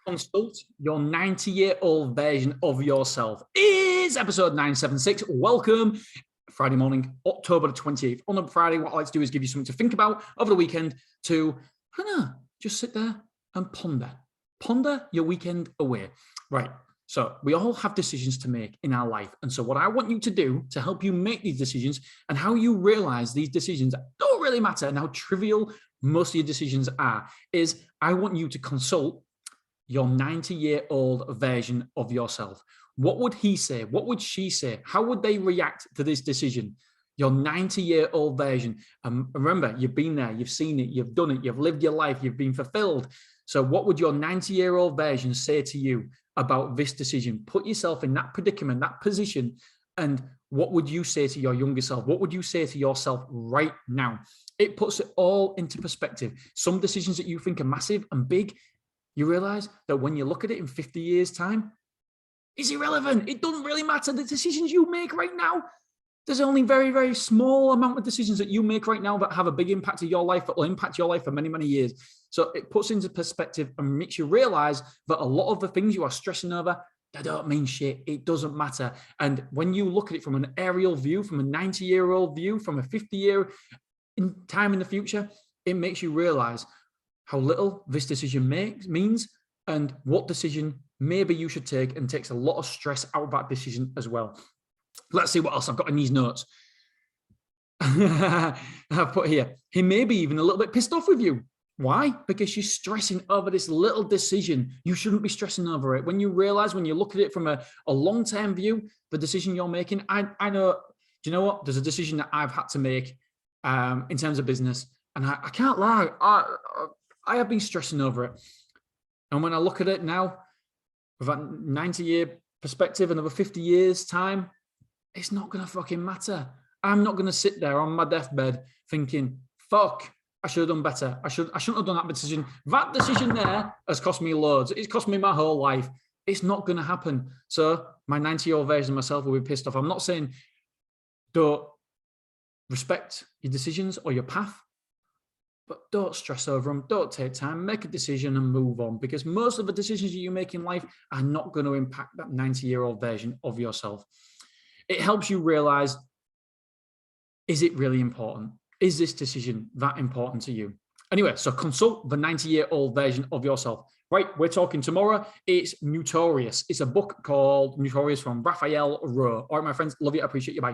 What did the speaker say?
Consult your 90-year-old version of yourself is episode 976. Welcome. Friday morning, October the 28th. On a Friday, what I like to do is give you something to think about over the weekend to, just sit there and ponder. Ponder your weekend away. Right. So we all have decisions to make in our life. And so what I want you to do to help you make these decisions and how you realize these decisions don't really matter and how trivial most of your decisions are is I want you to consult your 90-year-old version of yourself. What would he say? What would she say? How would they react to this decision? Your 90-year-old version. Remember, you've been there, you've seen it, you've done it, you've lived your life, you've been fulfilled. So what would your 90-year-old version say to you about this decision? Put yourself in that predicament, that position, and what would you say to your younger self? What would you say to yourself right now? It puts it all into perspective. Some decisions that you think are massive and big, you realize that when you look at it in 50 years' time, it's irrelevant. It doesn't really matter. The decisions you make right now, there's only very, very small amount of decisions that you make right now that have a big impact to your life, that will impact your life for many, many years. So it puts into perspective and makes you realize that a lot of the things you are stressing over, they don't mean shit. It doesn't matter. And when you look at it from an aerial view, from a 90-year-old view, from a 50-year time in the future, it makes you realize how little this decision means and what decision maybe you should take, and takes a lot of stress out of that decision as well. Let's see what else I've got in these notes. I've put here, he may be even a little bit pissed off with you. Why? Because you're stressing over this little decision. You shouldn't be stressing over it. When you realize, when you look at it from a long-term view, the decision you're making, I know, do you know what? There's a decision that I've had to make in terms of business, and I can't lie. I have been stressing over it. And when I look at it now, with that 90-year perspective, another 50 years time, it's not going to fucking matter. I'm not going to sit there on my deathbed thinking, fuck, I should have done better. I shouldn't have done that decision. That decision there has cost me loads. It's cost me my whole life. It's not going to happen. So my 90-year-old version of myself will be pissed off. I'm not saying don't respect your decisions or your path, but don't stress over them. Don't take time. Make a decision and move on, because most of the decisions that you make in life are not going to impact that 90-year-old version of yourself. It helps you realize, is it really important? Is this decision that important to you? Anyway, so consult the 90-year-old version of yourself. Right, we're talking tomorrow. It's Notorious. It's a book called Notorious from Raphael Rowe. All right, my friends, love you. I appreciate you. Bye.